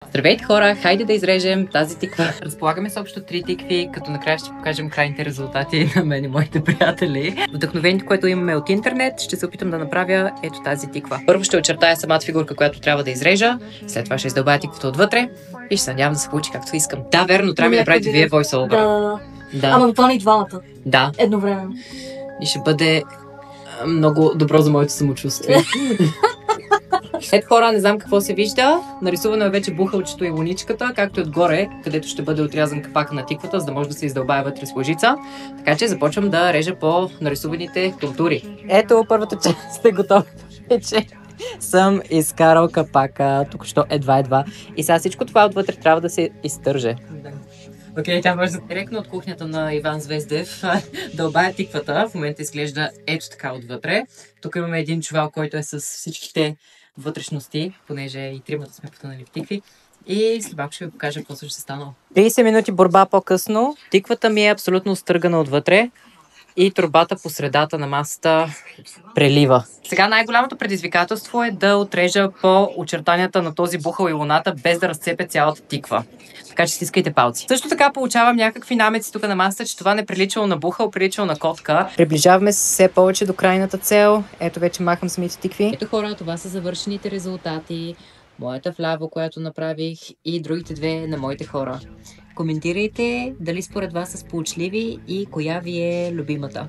Здравейте хора, хайде да изрежем тази тиква. Разполагаме с общо 3 тикви, като накрая ще покажем крайните резултати на мен и моите приятели. Вдъхновението, което имаме от интернет, ще се опитам да направя ето тази тиква. Първо ще очертая самата фигурка, която трябва да изрежа, след това ще издълбая тиквата отвътре и ще се надявам да се получи както искам. Да, верно, трябва да направите вие voice-over. Да. Ама буквално и двамата. Да. Едновременно. И ще бъде много добро за моето самочувствие. Ето хора, не знам какво се вижда. Нарисувано е вече бухалчето и луничката, както и отгоре, където ще бъде отрязан капака на тиквата, за да може да се издълбая вътре с лъжица. Така че започвам да режа по нарисуваните контури. Ето първата част, сте готови вече. Съм изкарал капака, тук що едва. И сега всичко това отвътре трябва да се изтърже. Окей, тя може директно от кухнята на Иван Звездев дълбая тиквата. В момента изглежда ето така отвътре. Тук имаме един чувал, който е с всичките вътрешности, понеже и тримата сме потънали в тикви. И след малко ще ви покажа какво ще станало. 30 минути борба по-късно. Тиквата ми е абсолютно стъргана отвътре и турбата по средата на масата прелива. Сега най-голямото предизвикателство е да отрежа по очертанията на този бухал и луната, без да разцепя цялата тиква. Така че стискайте палци. Също така получавам някакви намеци тук на масата, че това не приличало на бухал, приличало на котка. Приближаваме се все повече до крайната цел. Ето вече махам самите тикви. Ето хора, това са завършените резултати. Моята вляво, която направих, и другите две на моите хора. Коментирайте дали според вас са сполучливи и коя ви е любимата.